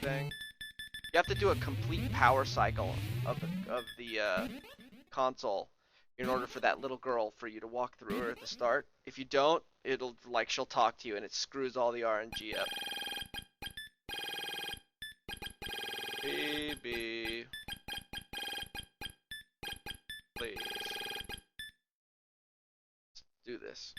thing. You have to do a complete power cycle of the console in order for that little girl for you to walk through her at the start. If you don't, it'll like she'll talk to you and it screws all the RNG up. Baby, please, let's do this.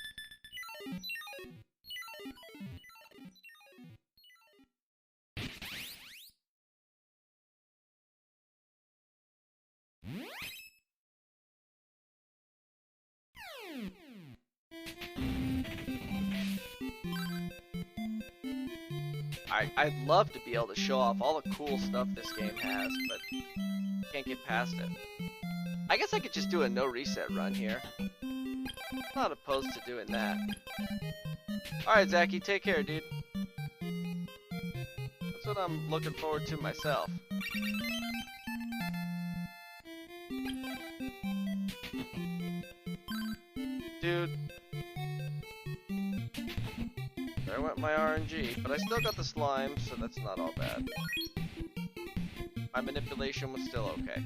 I'd love to be able to show off all the cool stuff this game has, but can't get past it. I guess I could just do a no reset run here. Not opposed to doing that. Alright, Zachy, take care, dude. That's what I'm looking forward to myself. Dude. There went my RNG, but I still got the slime, so that's not all bad. My manipulation was still okay.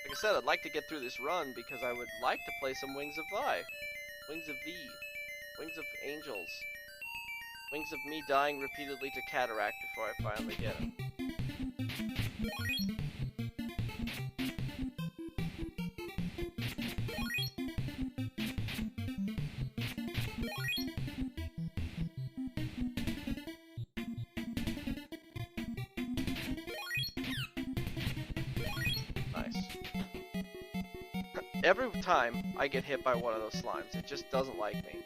Like I said, I'd like to get through this run because I would like to play some Wings of Vi. Wings of V. Wings of Angels. Wings of me dying repeatedly to cataract before I finally get him. Every time I get hit by one of those slimes, it just doesn't like me.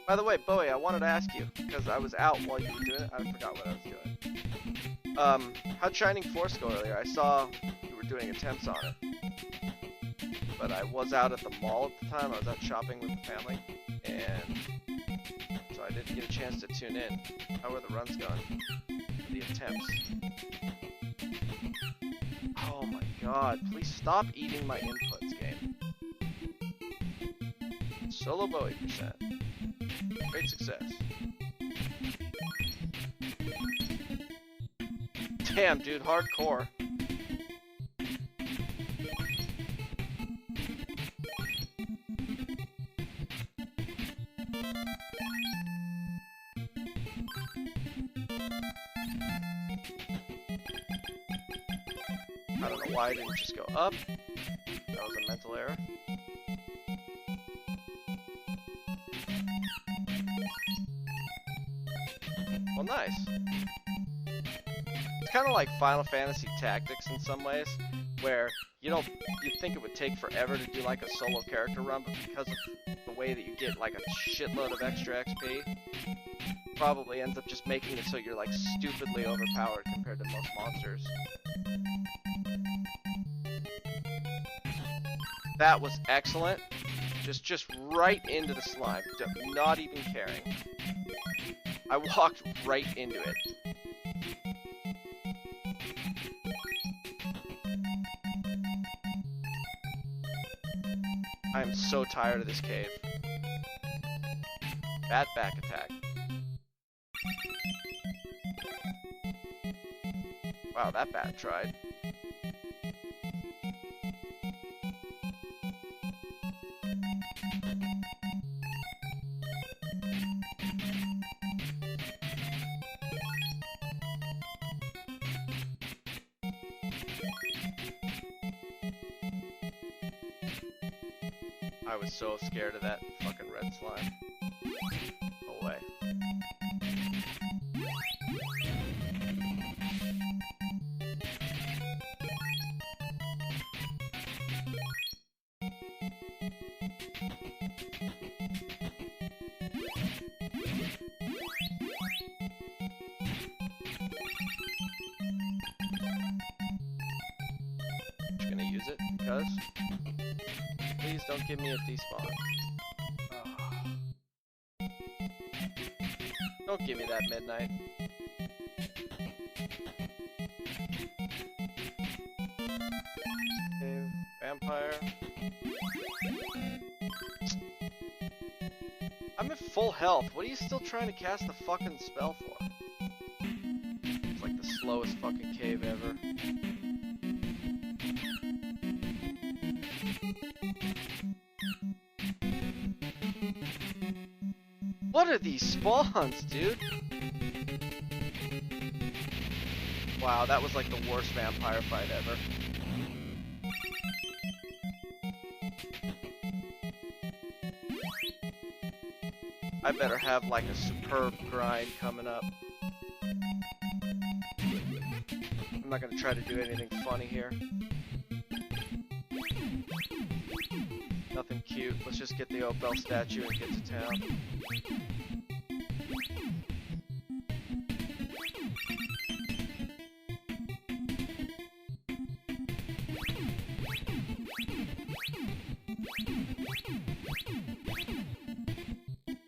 By the way, Bowie, I wanted to ask you, because I was out while you were doing it, I forgot what I was doing. How'd Shining Force go earlier? I saw you were doing attempts on it. But I was out at the mall at the time, I was out shopping with the family, and so I didn't get a chance to tune in. How are the runs going? The attempts. Oh my god, please stop eating my inputs, game. Solo Bowie %. Great success. Damn, dude, hardcore. I don't know why I didn't just go up. That was a mental error. Well, nice. It's kind of like Final Fantasy Tactics in some ways, where you think it would take forever to do like a solo character run, but because of the way that you get like a shitload of extra XP, probably ends up just making it so you're like stupidly overpowered compared to most monsters. That was excellent. Just right into the slime, not even caring. I walked right into it. I am so tired of this cave. Bad back attack. Wow, that bat tried. I was so scared of that fucking red slime. No way. because. Please don't give me a despawn. Oh. Don't give me that midnight. Okay, vampire. I'm at full health. What are you still trying to cast the fucking spell for? It's like the slowest fucking cave ever. What are these spawns, dude? Wow, that was like the worst vampire fight ever. I better have like a superb grind coming up. I'm not gonna try to do anything funny here. Nothing cute. Let's just get the Opel statue and get to town.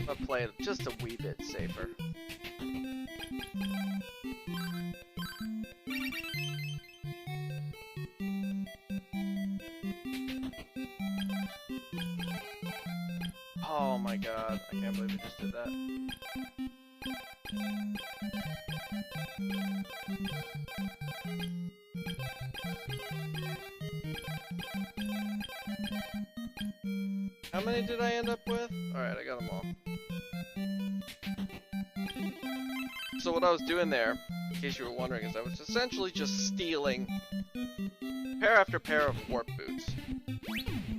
I'll play it just a wee bit safer. Oh my god, I can't believe I just did that. How many did I end up with? Alright, I got them all. So what I was doing there, in case you were wondering, is I was essentially just stealing pair after pair of warp boots.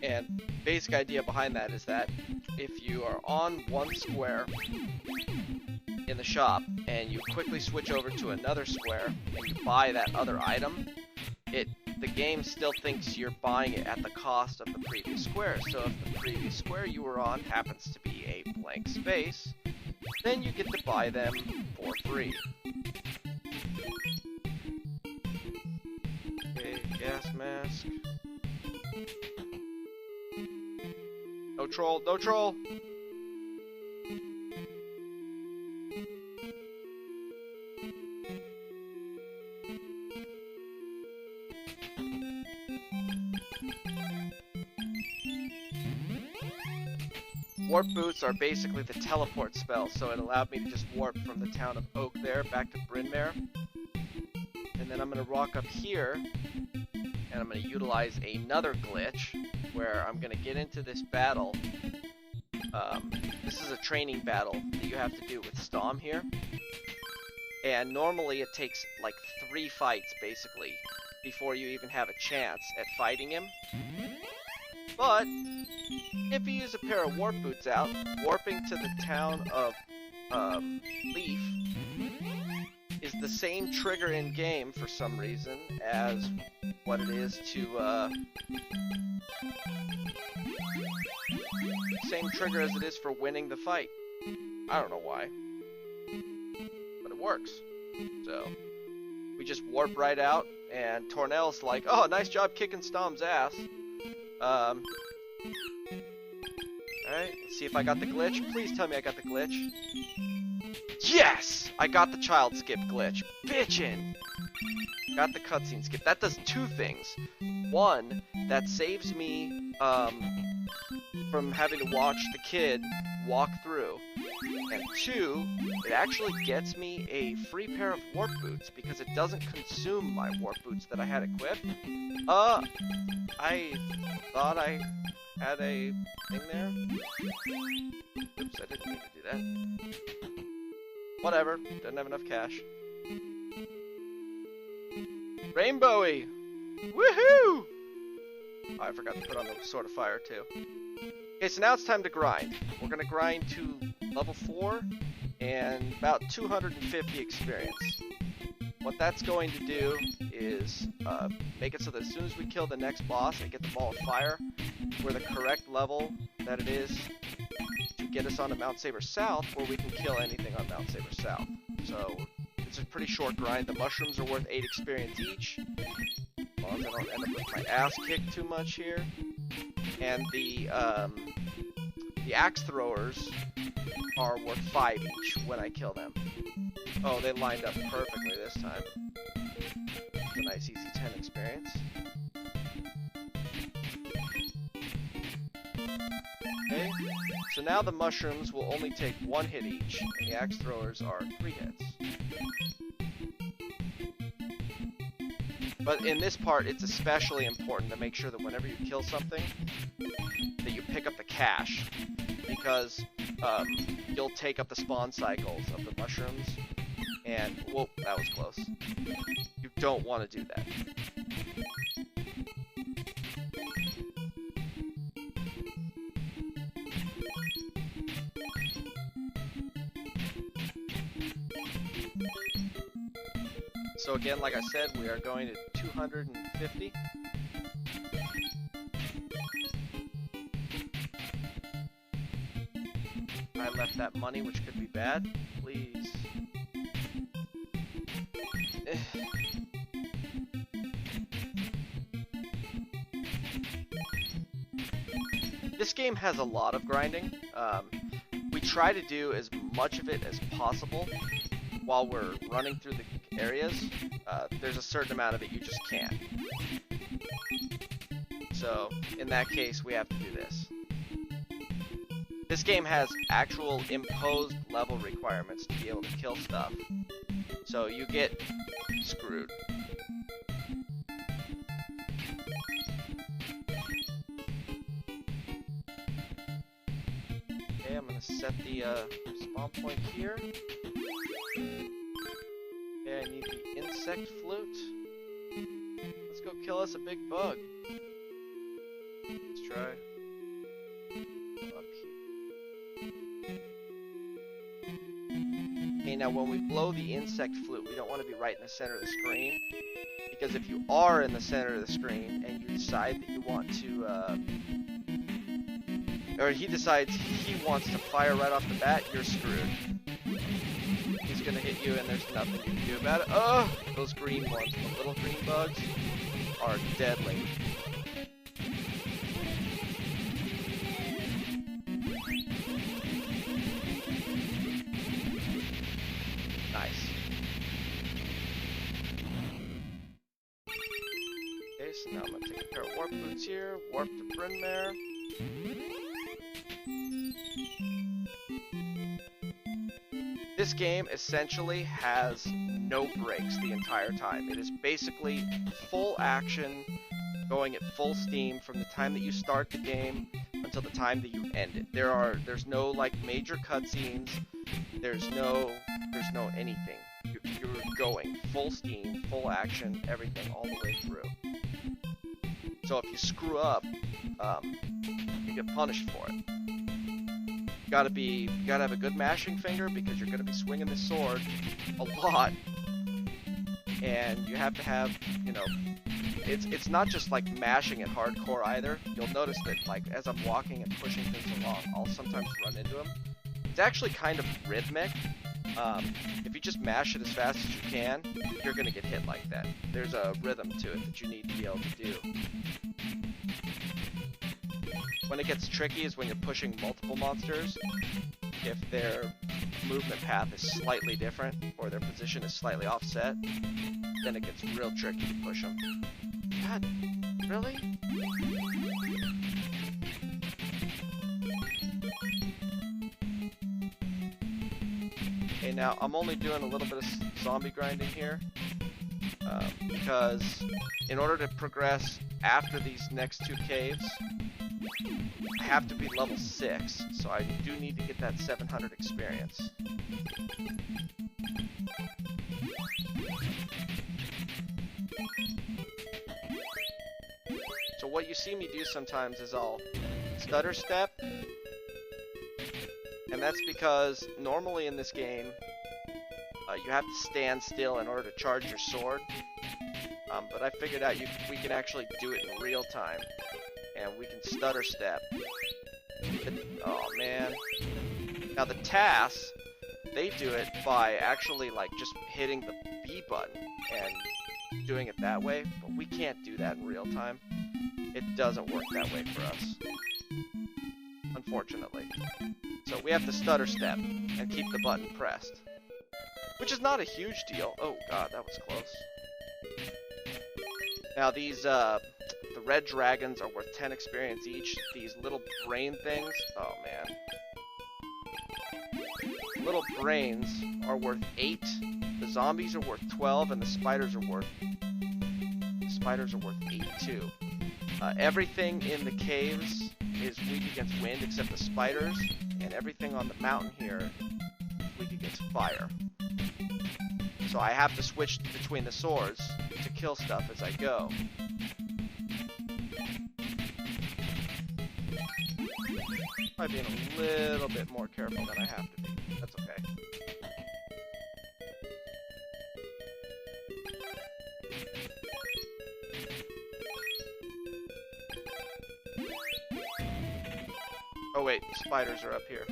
And basic idea behind that is that if you are on one square in the shop and you quickly switch over to another square and you buy that other item, the game still thinks you're buying it at the cost of the previous square. So if the previous square you were on happens to be a blank space, then you get to buy them for free. Okay, gas mask. No troll, no troll! Warp boots are basically the teleport spell, so it allowed me to just warp from the town of Oak there back to Bryn Mawr. And then I'm going to rock up here, and I'm going to utilize another glitch, where I'm going to get into this battle. This is a training battle that you have to do with Stom here. And normally it takes like 3 fights, basically, before you even have a chance at fighting him. But if you use a pair of warp boots out, warping to the town of Leaf is the same trigger in game for some reason as what it is to same trigger as it is for winning the fight. I don't know why, but it works. So we just warp right out, and Tornell's like, "Oh, nice job kicking Stom's ass." Alright, let's see if I got the glitch. Please tell me I got the glitch. Yes! I got the child skip glitch. Bitchin'! Got the cutscene skip. That does 2 things. 1, that saves me from having to watch the kid walk through. And 2, it actually gets me a free pair of warp boots because it doesn't consume my warp boots that I had equipped. I thought I had a thing there. Oops, I didn't mean to do that. Whatever, didn't have enough cash. Rainbowy! Woohoo! Oh, I forgot to put on the Sword of Fire too. Okay, so now it's time to grind. We're gonna grind to level 4 and about 250 experience. What that's going to do is make it so that as soon as we kill the next boss and get the Ball of Fire, we're the correct level that it is to get us onto Mount Saber South, where we can kill anything on Mount Saber South. So it's a pretty short grind. The mushrooms are worth 8 experience each. spawns. I don't end up with my ass kicked too much here. And the axe throwers are worth 5 each when I kill them. Oh, they lined up perfectly this time. It's a nice easy 10 experience. Okay, so now the mushrooms will only take 1 hit each, and the axe throwers are 3 hits. But in this part, it's especially important to make sure that whenever you kill something, that you pick up the cache, because you'll take up the spawn cycles of the mushrooms, and, whoa, that was close. You don't want to do that. So again, like I said, we are going to 250. I left that money, which could be bad. Please. This game has a lot of grinding. We try to do as much of it as possible while we're running through the areas. There's a certain amount of it you just can't. So, in that case, we have to do this. This game has actual imposed level requirements to be able to kill stuff. So you get screwed. Okay, I'm gonna set the spawn point here. Okay, I need the insect flute. Let's go kill us a big bug. Let's try. Up here. Okay, now when we blow the insect flute, we don't want to be right in the center of the screen. Because if you are in the center of the screen and you decide that you want to, or he decides he wants to fire right off the bat, you're screwed. He's gonna hit you and there's nothing you can do about it. Oh! Those green ones, the little green bugs, are deadly. Nice. Okay, so now I'm gonna take a pair of warp boots here, warp to Brynmare. This game essentially has no breaks the entire time. It is basically full action, going at full steam from the time that you start the game until the time that you end it. There's no like major cutscenes. There's no anything. You're going full steam, full action, everything all the way through. So if you screw up, you get punished for it. You gotta have a good mashing finger because you're gonna be swinging the sword a lot, and you have to have, you know, it's not just like mashing it hardcore either. You'll notice that like as I'm walking and pushing things along, I'll sometimes run into them. It's actually kind of rhythmic. If you just mash it as fast as you can, you're gonna get hit like that. There's a rhythm to it that you need to be able to do. When it gets tricky is when you're pushing multiple monsters. If their movement path is slightly different, or their position is slightly offset, then it gets real tricky to push them. God, really? Okay, now I'm only doing a little bit of zombie grinding here, because in order to progress after these next 2 caves, I have to be level 6, so I do need to get that 700 experience. So what you see me do sometimes is I'll stutter step, and that's because normally in this game you have to stand still in order to charge your sword, but I figured out we can actually do it in real time. And we can stutter step. Oh man. Now the TAS they do it by actually like just hitting the B button and doing it that way, but we can't do that in real time. It doesn't work that way for us, unfortunately. So we have to stutter step and keep the button pressed, which is not a huge deal. Oh god, that was close. Now these, the red dragons are worth 10 experience each. These little brain things, oh man. Little brains are worth 8. The zombies are worth 12, and the spiders are worth 8 too. Everything in the caves is weak against wind except the spiders, and everything on the mountain here is weak against fire. So I have to switch between the swords to kill stuff as I go. I'm being a little bit more careful than I have to be. That's okay. Oh wait, spiders are up here.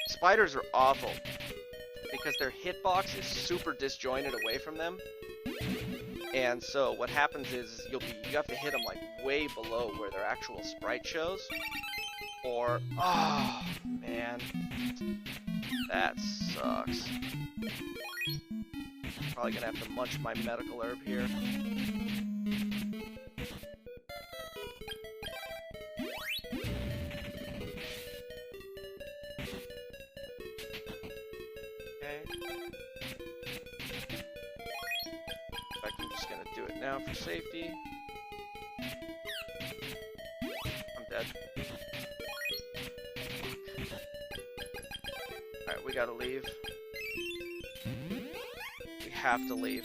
Spiders are awful because their hitbox is super disjointed away from them. And so what happens is you have to hit them like way below where their actual sprite shows. Or, oh man, that sucks. Probably gonna have to munch my medical herb here. I'm just gonna do it now for safety. I'm dead. Alright, we gotta leave. We have to leave.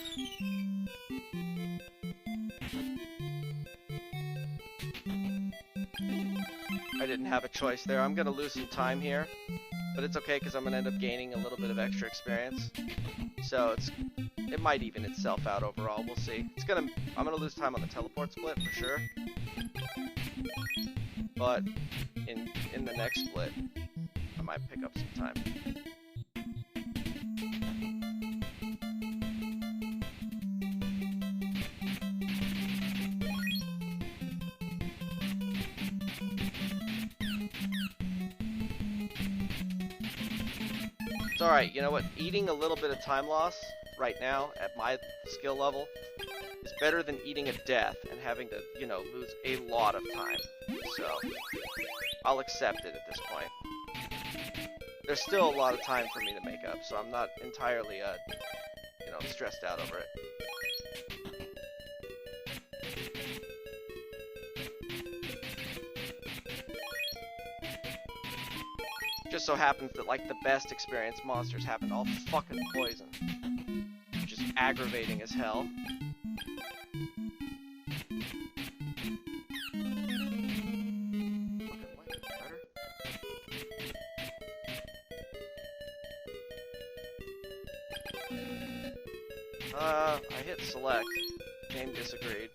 I didn't have a choice there. I'm gonna lose some time here, but it's okay because I'm gonna end up gaining a little bit of extra experience. So it might even itself out overall. We'll see. I'm gonna lose time on the teleport split for sure, but in the next split, I might pick up some time. It's alright, you know what? Eating a little bit of time loss right now at my skill level is better than eating a death and having to, you know, lose a lot of time. So, I'll accept it at this point. There's still a lot of time for me to make up, so I'm not entirely, you know, stressed out over it. Just so happens that, like, the best experienced monsters happen to all fucking poison. Which is aggravating as hell. I hit select. Game disagreed.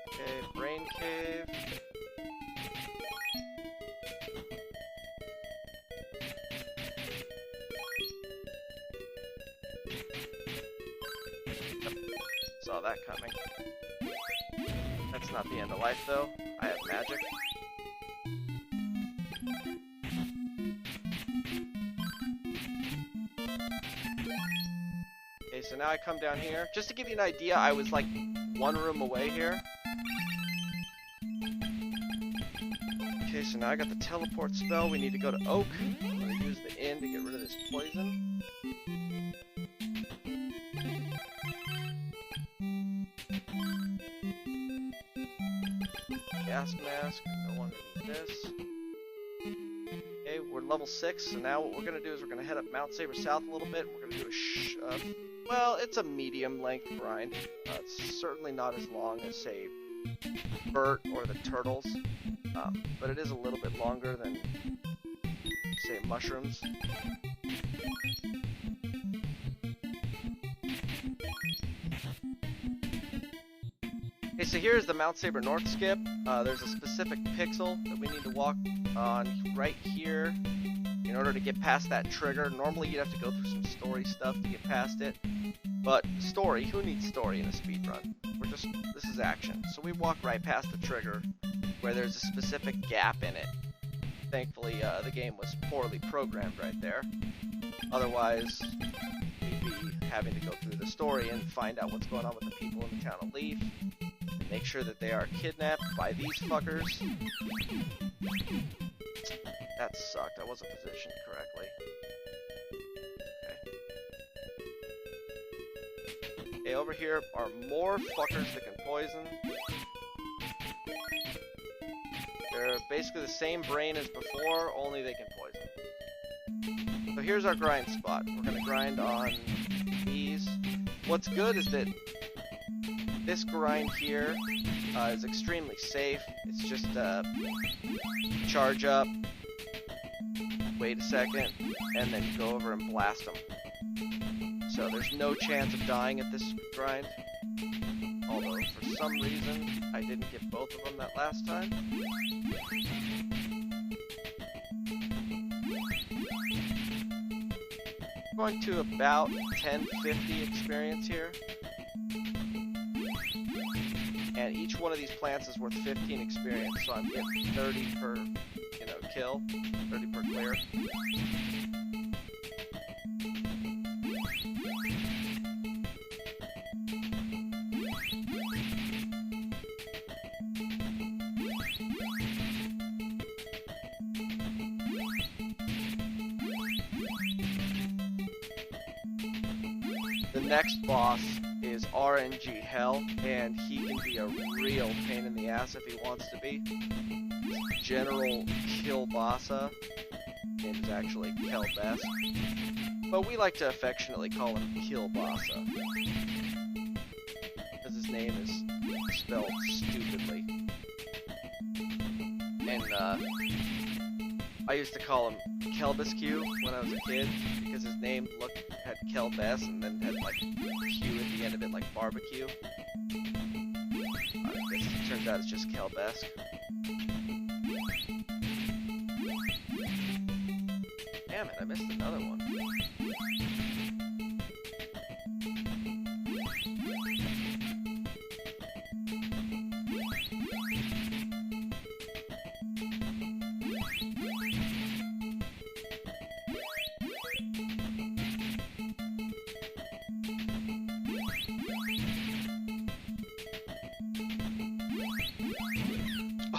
Okay, brain cave. Saw that coming. That's not the end of life though. I have magic. Okay, so now I come down here. Just to give you an idea, I was like one room away here. Okay, so now I got the teleport spell. We need to go to Oak. I'm gonna use the inn to get rid of this poison. Gas mask, no longer need this. Okay, we're level 6, so now what we're gonna do is we're gonna head up Mount Saber South a little bit. We're gonna do a well, it's a medium length grind. It's certainly not as long as, say, Bert or the Turtles, but it is a little bit longer than, say, mushrooms. Okay, so here's the Mount Saber North skip. There's a specific pixel that we need to walk on right here in order to get past that trigger. Normally you'd have to go through some story stuff to get past it. But story, who needs story in a speedrun? This is action. So we walk right past the trigger where there's a specific gap in it. Thankfully, the game was poorly programmed right there. Otherwise, we'd be having to go through the story and find out what's going on with the people in the town of Leaf. And make sure that they are kidnapped by these fuckers. That sucked. I wasn't positioned correctly. Okay, over here are more fuckers that can poison. They're basically the same brain as before, only they can poison. So here's our grind spot. We're gonna grind on these. What's good is that this grind here is extremely safe. It's just charge up, wait a second, and then go over and blast them. So there's no chance of dying at this grind. Although, for some reason, I didn't get both of them that last time. I'm going to about 1050 experience here. And each one of these plants is worth 15 experience, so I'm getting 30 per, kill, 30 per clear. The next boss is RNG Hell, and he can be a real pain in the ass if he wants to be. General Kilbasa, his name is actually Kelbest, but we like to affectionately call him Kilbasa, because his name is spelled stupidly. And I used to call him Kelbesque when I was a kid, because his name had Kelbest and then had like Q at the end of it, like barbecue. I guess it turns out it's just Kelbesque. Damn it, I missed another one.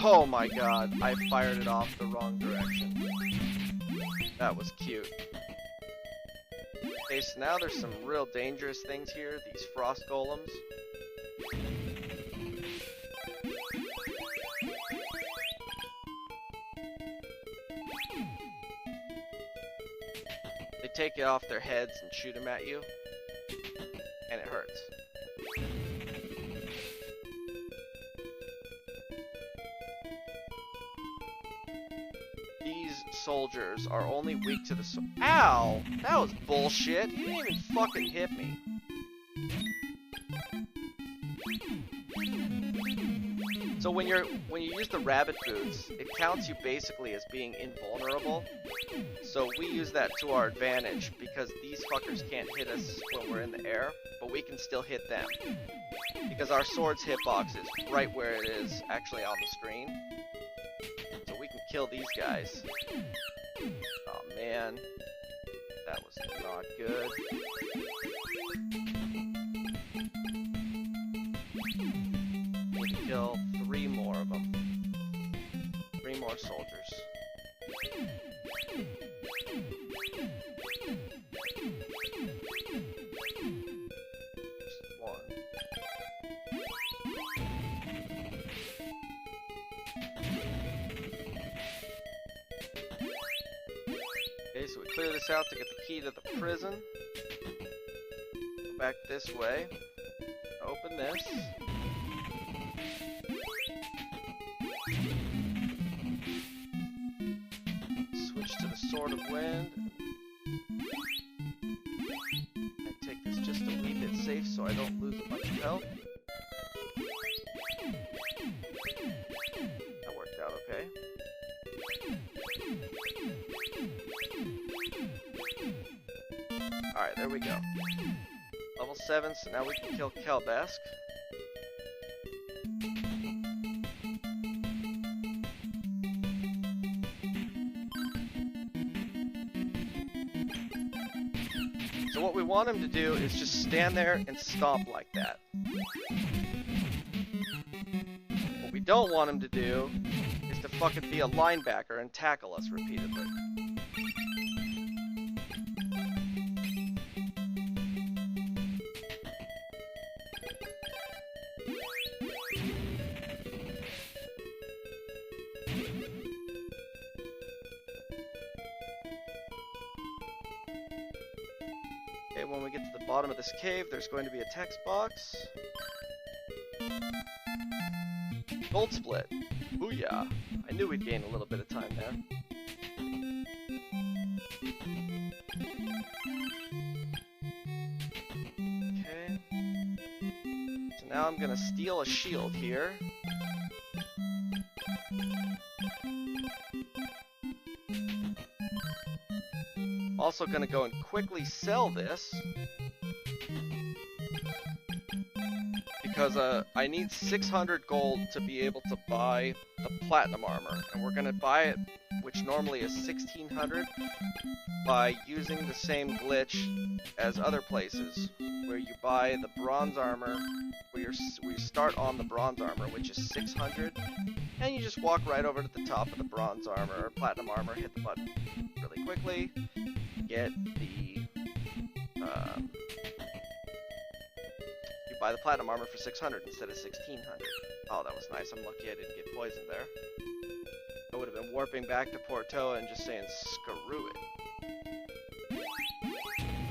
Oh my god, I fired it off the wrong direction. That was cute. Okay, so now there's some real dangerous things here, these frost golems. They take it off their heads and shoot them at you, and it hurts. Soldiers are only weak to the Ow! That was bullshit! You didn't even fucking hit me. So when you use the rabbit boots, it counts you basically as being invulnerable. So we use that to our advantage because these fuckers can't hit us when we're in the air, but we can still hit them. Because our sword's hitbox is right where it is actually on the screen. So we can kill these guys. Oh man, that was not good. Need to kill 3 more of them. 3 more soldiers. Just 1. Okay, so we clear this out to get the key to the prison. Go back this way. Open this. Switch to the Sword of Wind. And take this just a wee bit safe so I don't lose a bunch of health. That worked out okay. Alright, there we go. Level 7, so now we can kill Kelbesk. So what we want him to do is just stand there and stomp like that. What we don't want him to do is to fucking be a linebacker and tackle us repeatedly. Okay, when we get to the bottom of this cave, there's going to be a text box. Gold split. Booyah. I knew we'd gain a little bit of time there. Okay. So now I'm gonna steal a shield here. Also gonna go and quickly sell this because I need 600 gold to be able to buy the platinum armor, and we're gonna buy it, which normally is 1600, by using the same glitch as other places, where you buy the bronze armor, where you start on the bronze armor, which is 600, and you just walk right over to the top of the bronze armor or platinum armor, hit the button really quickly. Get the, you buy the platinum armor for 600 instead of 1600. Oh, that was nice. I'm lucky I didn't get poisoned there. I would have been warping back to Portoa and just saying, screw it.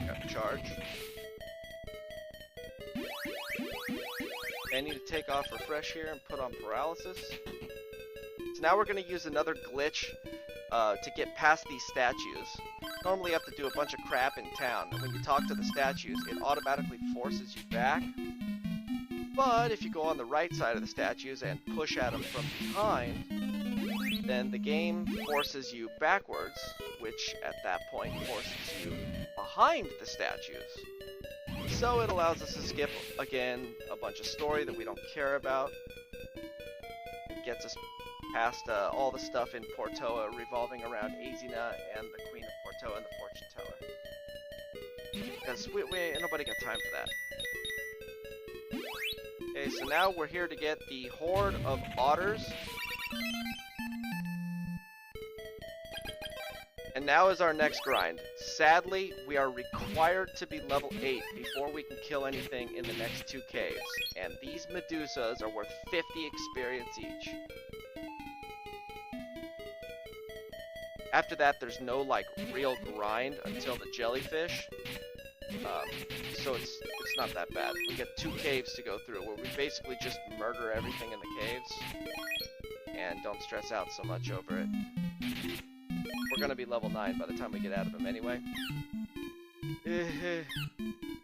Got charge. I need to take off refresh here and put on paralysis. So now we're going to use another glitch to get past these statues. Normally you have to do a bunch of crap in town, and when you talk to the statues, it automatically forces you back. But if you go on the right side of the statues and push at them from behind, then the game forces you backwards, which at that point forces you behind the statues. So it allows us to skip, again, a bunch of story that we don't care about. It gets us past all the stuff in Portoa revolving around Azina and the Queen of Portoa and the Fortune Teller. Because nobody got time for that. Okay, so now we're here to get the Horde of Otters. And now is our next grind. Sadly, we are required to be level 8 before we can kill anything in the next 2 caves. And these Medusas are worth 50 experience each. After that, there's no, like, real grind until the jellyfish. So it's not that bad. We get 2 caves to go through where we basically just murder everything in the caves. And don't stress out so much over it. We're gonna be level 9 by the time we get out of them anyway.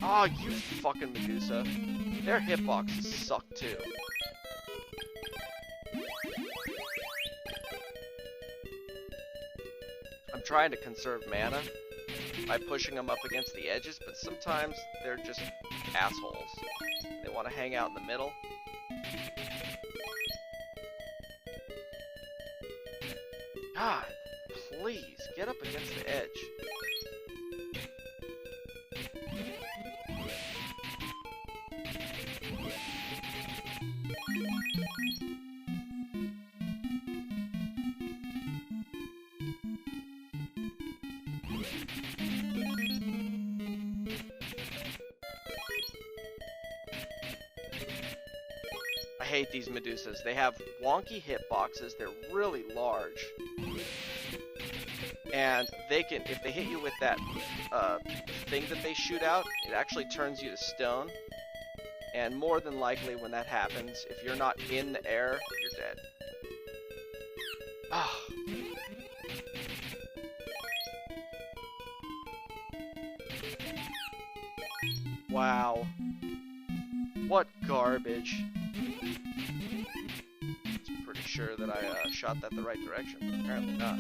Oh, you fucking Medusa. Their hitboxes suck too. I'm trying to conserve mana by pushing them up against the edges, but sometimes they're just assholes. They want to hang out in the middle. God, please, get up against the edge. I hate these Medusas. They have wonky hitboxes, they're really large. And they can, if they hit you with that thing that they shoot out, it actually turns you to stone. And more than likely when that happens, if you're not in the air, you're dead. Ah. Wow. What garbage. I'm pretty sure that I shot that the right direction, but apparently not.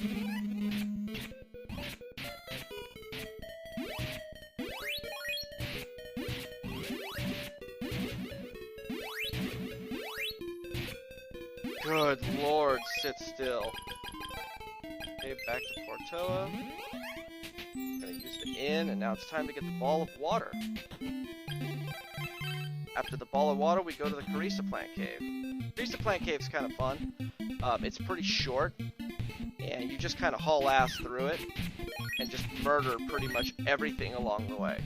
Good lord, sit still. Okay, back to Portoa. Gonna use the inn, and now it's time to get the ball of water. After the ball of water, we go to the Crystalis plant cave. Crystalis plant cave is kind of fun. It's pretty short, and you just kind of haul ass through it, and just murder pretty much everything along the way.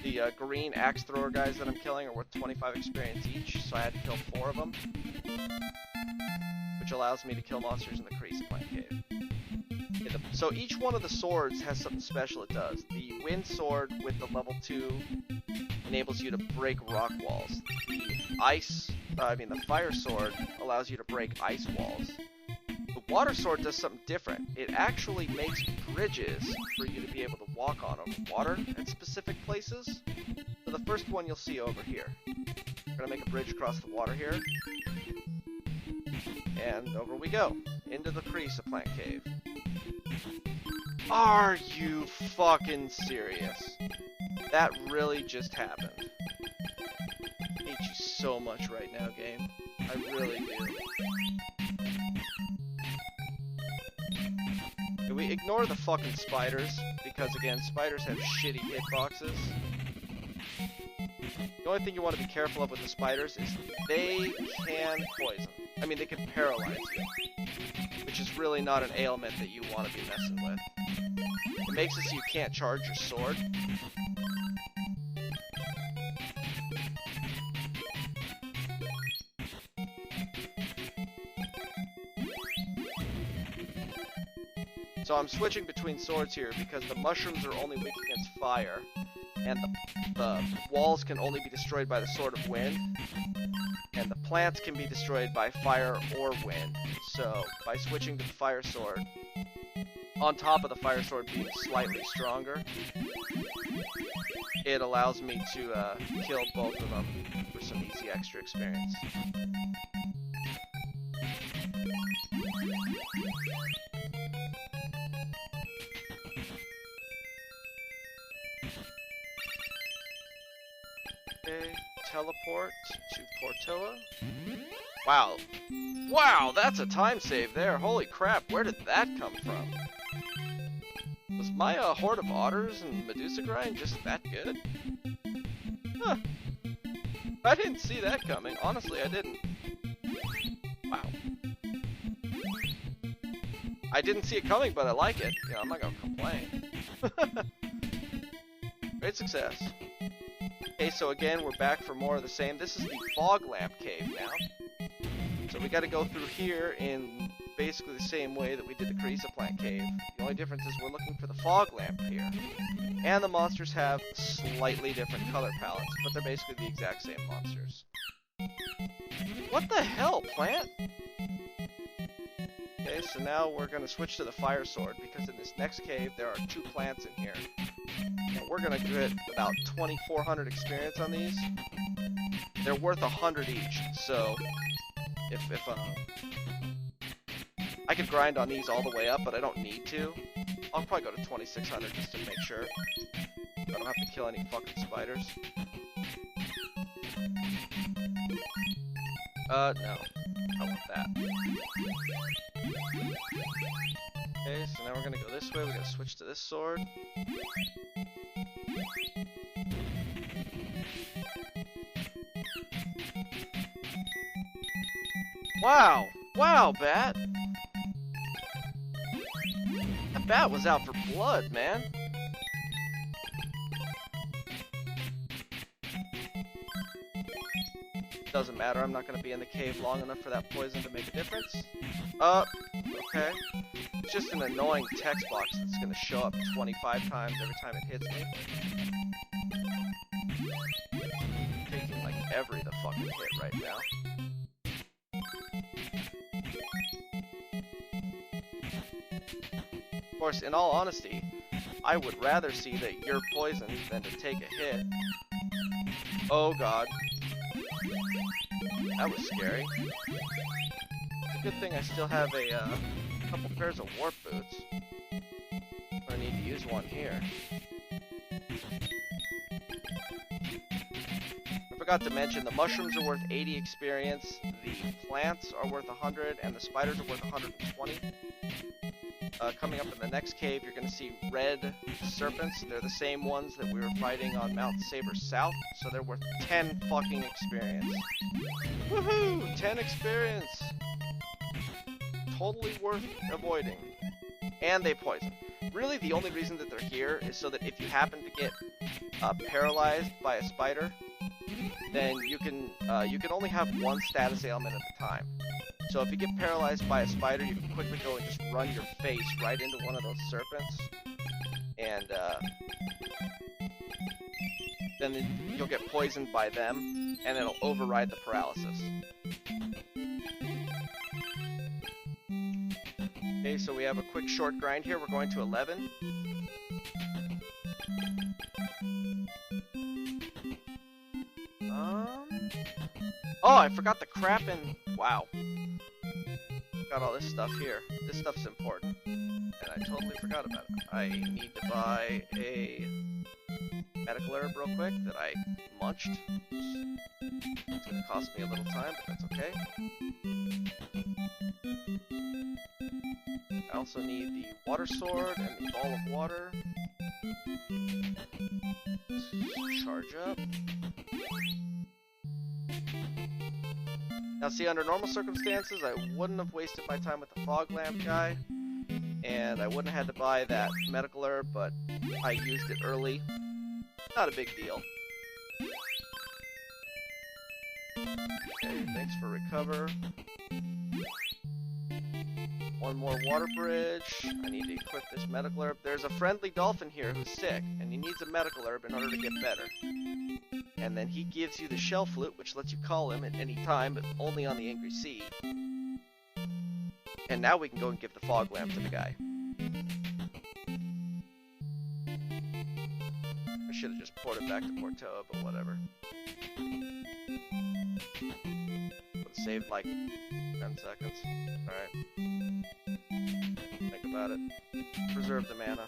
The green axe thrower guys that I'm killing are worth 25 experience each, so I had to kill 4 of them, which allows me to kill monsters in the Crystalis plant cave. So each one of the swords has something special it does. The wind sword with the level 2 enables you to break rock walls. The fire sword allows you to break ice walls. The water sword does something different. It actually makes bridges for you to be able to walk on over water at specific places. So the first one you'll see over here. We're gonna make a bridge across the water here. And over we go, into the Crystalis plant cave. Are you fucking serious? That really just happened. I hate you so much right now, game. I really do. Can we ignore the fucking spiders? Because again, spiders have shitty hitboxes. The only thing you want to be careful of with the spiders is they can poison. I mean, they can paralyze you. Which is really not an ailment that you want to be messing with. It makes it so you can't charge your sword. So I'm switching between swords here because the mushrooms are only weak against fire, and the walls can only be destroyed by the Sword of Wind, and the plants can be destroyed by fire or wind. So by switching to the fire sword, on top of the fire sword being slightly stronger, it allows me to kill both of them for some easy extra experience. Okay, teleport to Portoa. Wow. Wow, that's a time save there. Holy crap, where did that come from? Was my horde of otters and Medusa grind just that good? Huh. I didn't see that coming. Honestly, I didn't. Wow. I didn't see it coming, but I like it. You know, I'm not gonna complain. Great success. Okay, so again, we're back for more of the same. This is the Fog Lamp Cave now. So we gotta go through here in basically the same way that we did the Crystalis plant cave. The only difference is we're looking for the Fog Lamp here. And the monsters have slightly different color palettes, but they're basically the exact same monsters. What the hell, plant? Okay, so now we're gonna switch to the Fire Sword, because in this next cave there are 2 plants in here. And we're gonna get about 2,400 experience on these. They're worth 100 each, so if I could grind on these all the way up, but I don't need to. I'll probably go to 2,600 just to make sure. I don't have to kill any fucking spiders. No. I want that. Okay, so now we're gonna go this way. We're gonna switch to this sword. Wow! Wow, Bat! That bat was out for blood, man! Doesn't matter, I'm not gonna be in the cave long enough for that poison to make a difference. Okay. It's just an annoying text box that's gonna show up 25 times every time it hits me. I'm taking like every the fucking hit right now. Of course, in all honesty, I would rather see that you're poisoned than to take a hit. Oh god. That was scary. It's a good thing I still have a couple pairs of warp boots. I need to use one here. forgot to mention, the mushrooms are worth 80 experience, the plants are worth 100, and the spiders are worth 120. Coming up in the next cave, you're going to see red serpents. They're the same ones that we were fighting on Mount Saber South, so they're worth 10 fucking experience. Woohoo! 10 experience! Totally worth avoiding. And they poison. Really, the only reason that they're here is so that if you happen to get paralyzed by a spider, then you can only have one status ailment at a time. So if you get paralyzed by a spider, you can quickly go and just run your face right into one of those serpents, and then you'll get poisoned by them, and it'll override the paralysis. Okay, so we have a quick short grind here. We're going to 11. Oh, I forgot the crap in... Wow. Got all this stuff here. This stuff's important. And I totally forgot about it. I need to buy a medical herb real quick that I munched. It's gonna cost me a little time, but that's okay. I also need the water sword and the ball of water. Charge up. Now see, under normal circumstances, I wouldn't have wasted my time with the fog lamp guy, and I wouldn't have had to buy that medical herb, but I used it early. Not a big deal. Okay, thanks for recover. One more water bridge. I need to equip this medical herb. There's a friendly dolphin here who's sick, and he needs a medical herb in order to get better. And then he gives you the shell flute, which lets you call him at any time, but only on the Angry Sea. And now we can go and give the fog lamp to the guy. I should have just poured it back to Portoa, but whatever. Would have saved like 10 seconds. Alright. Think about it. Preserve the mana.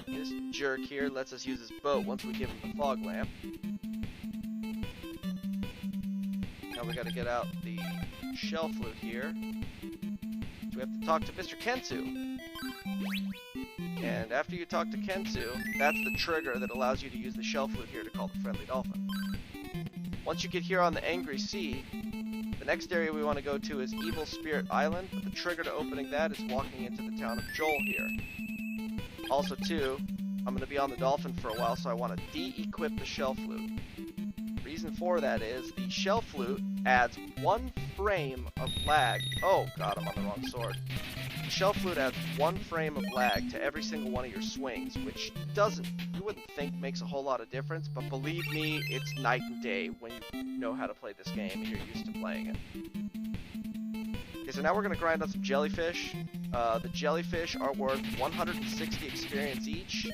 This jerk here lets us use his boat once we give him the fog lamp. Now we gotta get out the shell flute here. So we have to talk to Mr. Kensu. And after you talk to Kensu, that's the trigger that allows you to use the shell flute here to call the friendly dolphin. Once you get here on the Angry Sea, the next area we want to go to is Evil Spirit Island, but the trigger to opening that is walking into the town of Joel here. Also, too, I'm going to be on the dolphin for a while, so I want to de-equip the shell flute. Reason for that is the shell flute adds 1 frame of lag. Oh god, I'm on the wrong sword. The shell flute adds 1 frame of lag to every single one of your swings, which you wouldn't think makes a whole lot of difference, but believe me, it's night and day when you know how to play this game and you're used to playing it. Okay, so now we're going to grind on some jellyfish. The jellyfish are worth 160 experience each.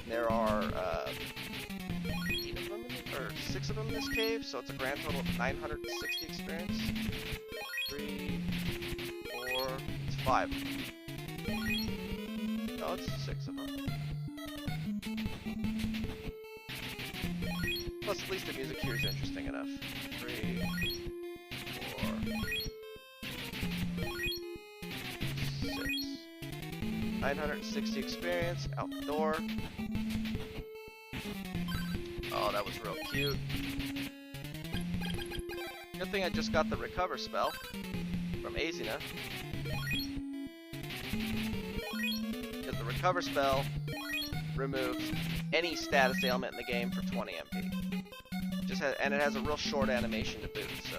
There are 8 of them, or 6 of them in this cave, so it's a grand total of 960 experience. 3, 4, it's 5. No, it's 6 of them. Plus, at least the music here is interesting enough. 3, 4, 6. 960 experience, out the door. Oh, that was real cute. Good thing I just got the recover spell from Azina. Because the recover spell removes any status ailment in the game for 20 MP. And it has a real short animation to boot, so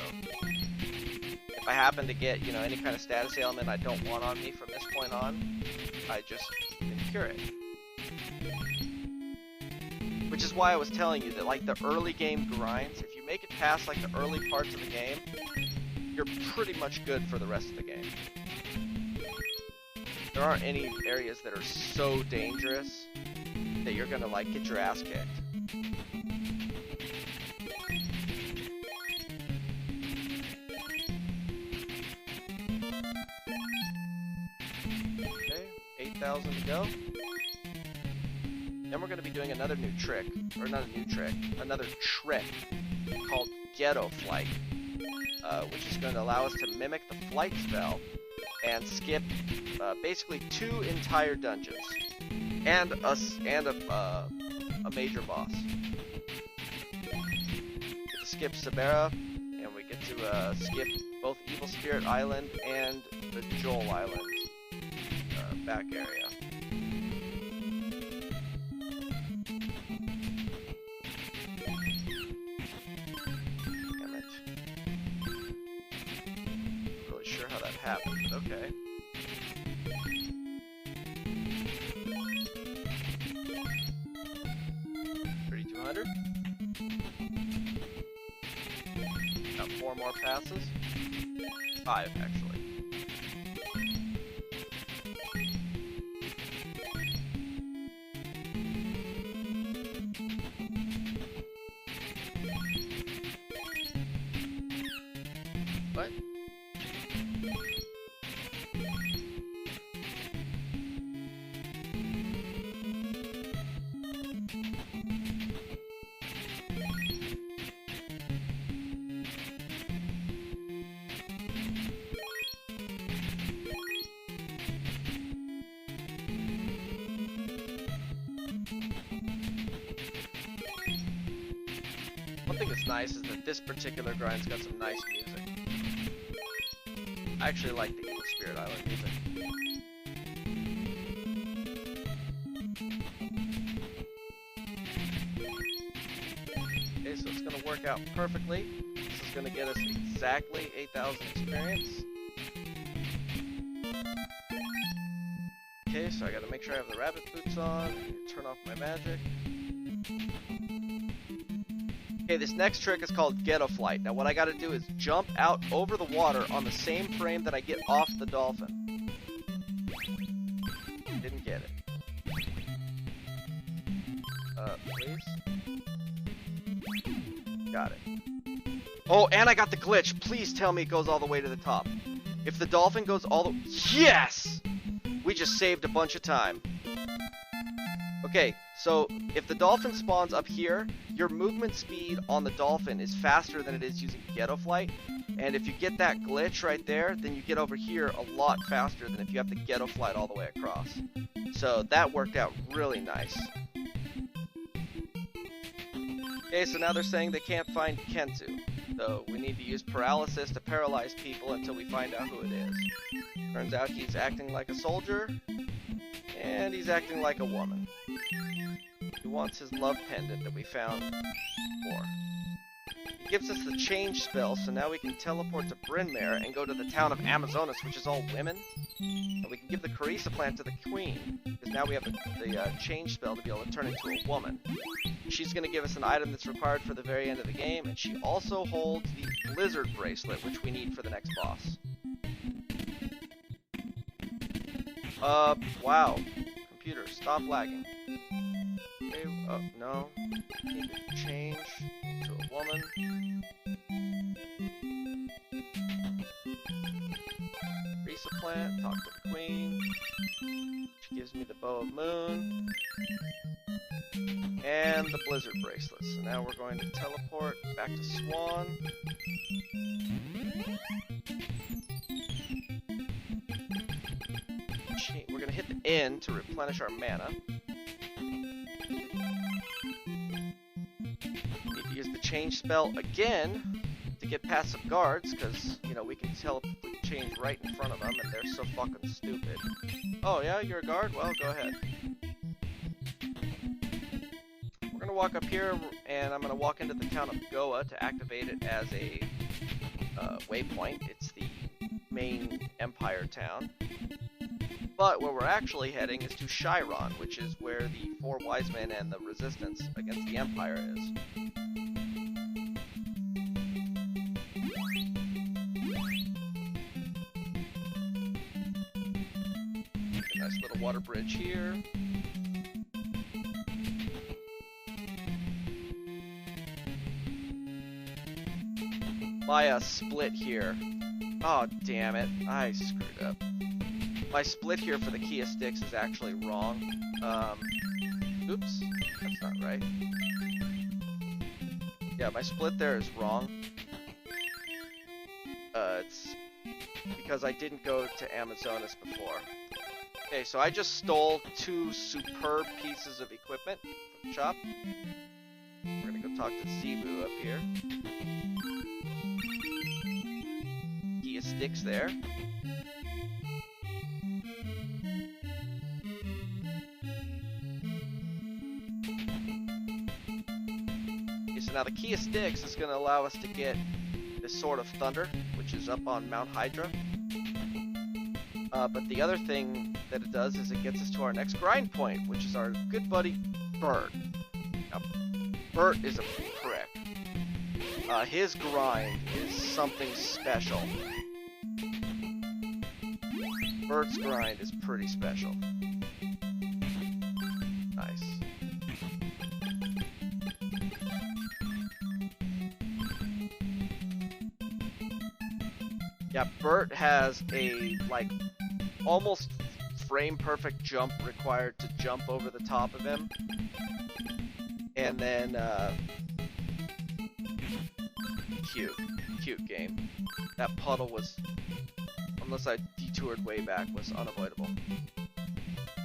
if I happen to get, you know, any kind of status ailment I don't want on me from this point on, I just can cure it. Which is why I was telling you that, like, the early game grinds, if you make it past, like, the early parts of the game, you're pretty much good for the rest of the game. There aren't any areas that are so dangerous that you're gonna, like, get your ass kicked. Okay, 8,000 to go. Then we're going to be doing another new trick, or not a new trick, another trick called Ghetto Flight, which is going to allow us to mimic the flight spell and skip basically 2 entire dungeons and a major boss. We get to skip Sabera, and we get to skip both Evil Spirit Island and the Joel Island back area. Damn it. Not really sure how that happened, but okay. Got 4 more passes. 5, actually. What? One thing that's nice is that this particular grind's got some nice music. I actually like the Evil Spirit Island music. Okay, so it's gonna work out perfectly. This is gonna get us exactly 8,000 experience. Okay, so I gotta make sure I have the rabbit boots on, turn off my magic. Okay, this next trick is called Ghetto Flight. Now what I gotta do is jump out over the water on the same frame that I get off the dolphin. Didn't get it. Please? Got it. Oh, and I got the glitch. Please tell me it goes all the way to the top. If the dolphin goes all the... Yes! We just saved a bunch of time. Okay, so if the dolphin spawns up here, your movement speed on the dolphin is faster than it is using Ghetto Flight. And if you get that glitch right there, then you get over here a lot faster than if you have to Ghetto Flight all the way across. So that worked out really nice. Okay, so now they're saying they can't find Kenzu. So we need to use paralysis to paralyze people until we find out who it is. Turns out he's acting like a soldier, and he's acting like a woman. He wants his love pendant that we found before. He gives us the change spell, so now we can teleport to Bryn Mawr and go to the town of Amazonas, which is all women. And we can give the Crystalis plant to the queen, because now we have the change spell to be able to turn into a woman. She's going to give us an item that's required for the very end of the game, and she also holds the Blizzard Bracelet, which we need for the next boss. Wow. Computer, stop lagging. Okay, no. Need to change to a woman. Crystalis plant, talk to the queen. She gives me the Bow of Moon. And the Blizzard Bracelet. So now we're going to teleport back to Swan. We're going to hit the N to replenish our mana. Need to use the change spell again to get past some guards, because, you know, we can change right in front of them, and they're so fucking stupid. Oh yeah, you're a guard? Well, go ahead. We're gonna walk up here, and I'm gonna walk into the town of Goa to activate it as a waypoint. It's the main Empire town. But where we're actually heading is to Chiron, which is where the 4 wise men and the resistance against the Empire is. A nice little water bridge here. My split here. Oh, damn it. I screwed up. My split here for the key of sticks is actually wrong. Oops, that's not right. Yeah, my split there is wrong. It's because I didn't go to Amazonas before. Okay, so I just stole 2 superb pieces of equipment from the shop. We're gonna go talk to Zebu up here. Kia sticks there. Okay, so now the Kia sticks is gonna allow us to get this Sword of Thunder, which is up on Mount Hydra. But the other thing that it does is it gets us to our next grind point, which is our good buddy Bert. Now, Bert is a prick. His grind is something special. Bert's grind is pretty special. Nice. Yeah, Bert has a, like, almost frame-perfect jump required to jump over the top of him. And then, cute game. That puddle was, unless I detoured way back, was unavoidable.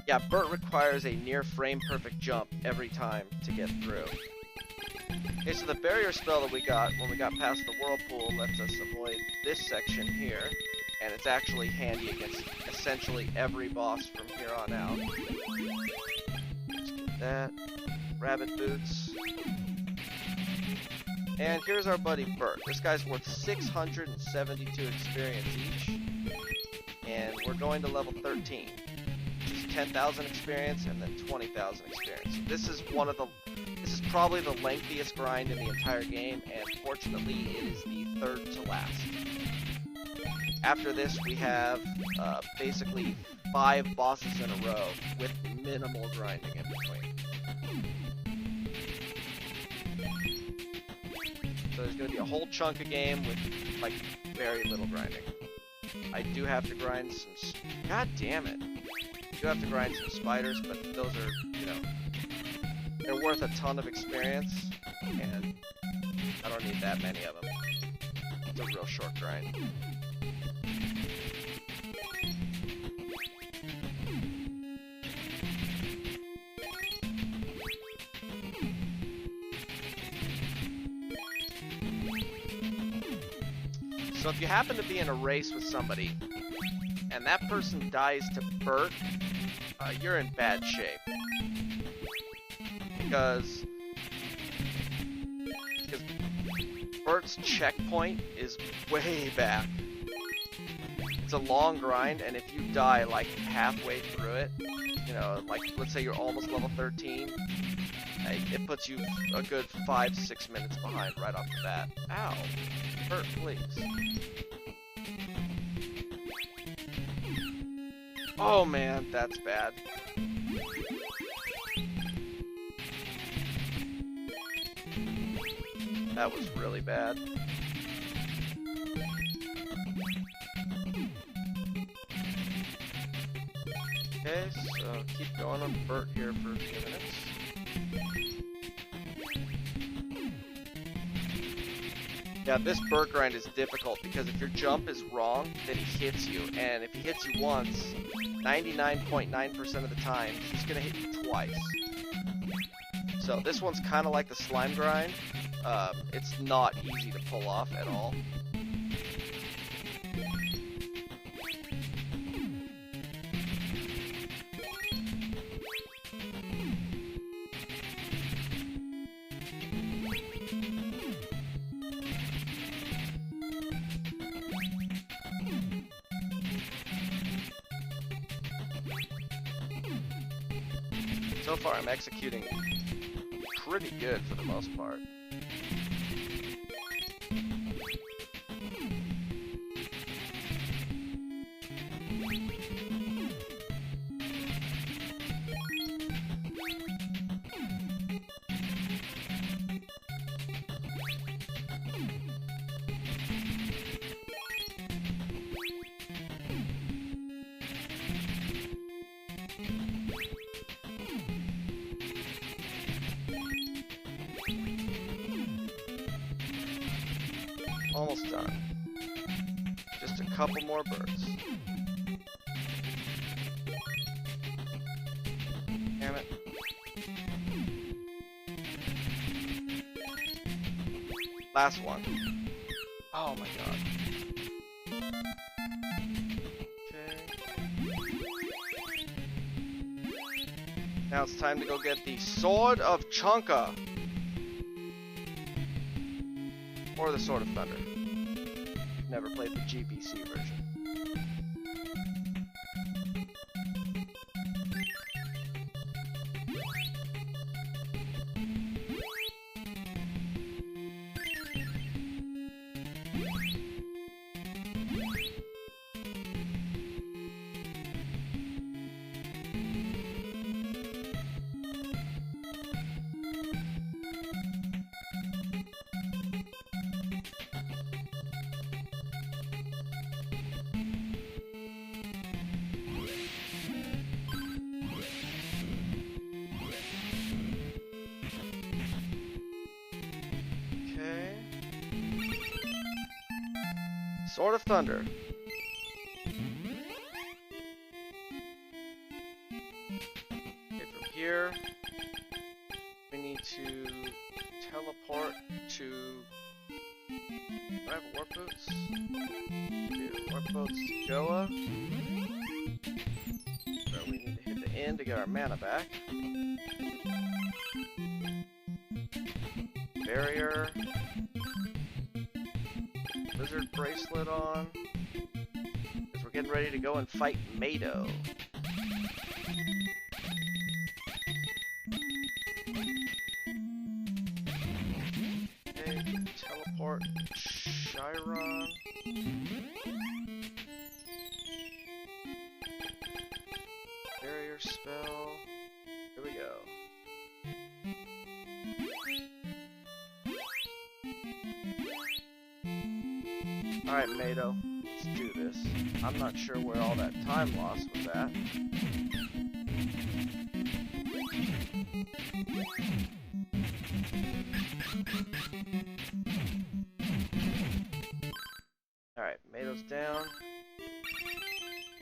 Yeah, Bert requires a near frame-perfect jump every time to get through. Okay, so the barrier spell that we got when we got past the whirlpool lets us avoid this section here, and it's actually handy against essentially every boss from here on out. Let's get that. Rabbit boots. And here's our buddy Bert. This guy's worth 672 experience each, and we're going to level 13. Which is 10,000 experience and then 20,000 experience. This is probably the lengthiest grind in the entire game, and fortunately it is the third to last. After this we have basically 5 bosses in a row with minimal grinding in between. So there's going to be a whole chunk of game with like very little grinding. I do have to grind some... God damn it. I do have to grind some spiders, but those are, you know... They're worth a ton of experience, and I don't need that many of them. It's a real short grind. So if you happen to be in a race with somebody, and that person dies to Bert, you're in bad shape. Because Bert's checkpoint is way back. It's a long grind, and if you die like halfway through it, you know, like let's say you're almost level 13, it puts you a good 5-6 minutes behind right off the bat. Ow. Bert, please. Oh man, that's bad. That was really bad. Okay, so keep going on Bert here for a few minutes. Yeah, this Bert grind is difficult because if your jump is wrong, then he hits you. And if he hits you once, 99.9% of the time, he's gonna hit you twice. So this one's kind of like the slime grind. It's not easy to pull off at all. So far, I'm executing pretty good for the most part. Almost done. Just a couple more birds. Damn it. Last one. Oh my god. Okay. Now it's time to go get the Sword of Chonka. Or the Sword of Thunder. Never played the GBC version. Sword of Thunder. Okay, from here, we need to teleport to... Do I have warp boots? Warp boots to Goa. So we need to hit the inn to get our mana back. Barrier. Lizard bracelet on, because we're getting ready to go and fight Mado. Okay, teleport Chiron. Barrier spell. Here we go. Alright, Mado, let's do this. I'm not sure where all that time loss was at. Alright, Mado's down.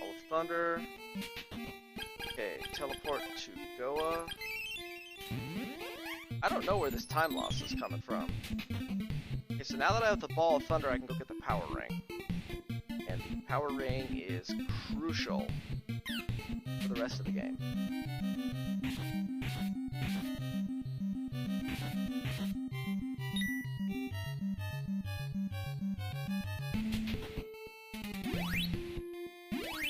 All of Thunder. Okay, teleport to Goa. I don't know where this time loss is coming from. Okay, so now that I have the Ball of Thunder, I can go get the Power Ring. And the Power Ring is crucial for the rest of the game.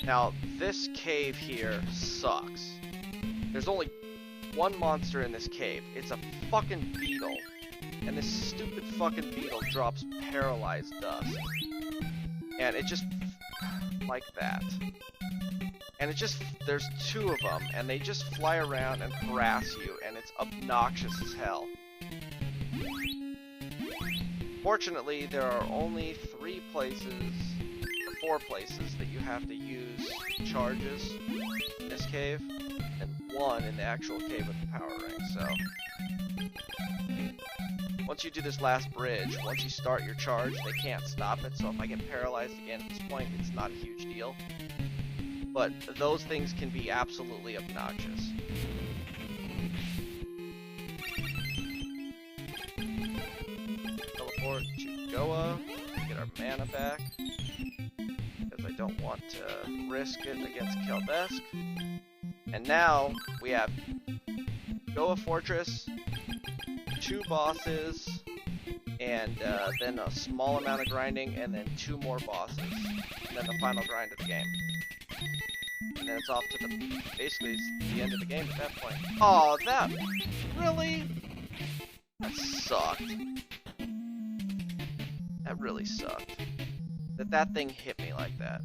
Now, this cave here sucks. There's only one monster in this cave. It's a fucking beetle. And this stupid fucking beetle drops paralyzed dust. And it just... like that. And it just... there's two of them, and they just fly around and harass you, and it's obnoxious as hell. Fortunately, there are only 3 places, or 4 places, that you have to use charges in this cave, and 1 in the actual cave with the power ring, so... Once you do this last bridge, once you start your charge, they can't stop it, so if I get paralyzed again at this point, it's not a huge deal. But those things can be absolutely obnoxious. Teleport to Goa, get our mana back, because I don't want to risk it against Kelbesk. And now, we have Goa Fortress, 2 bosses, and then a small amount of grinding, and then 2 more bosses, and then the final grind of the game. And then it's off to the, basically it's the end of the game at that point. Oh, that, really? That sucked. That really sucked. That thing hit me like that.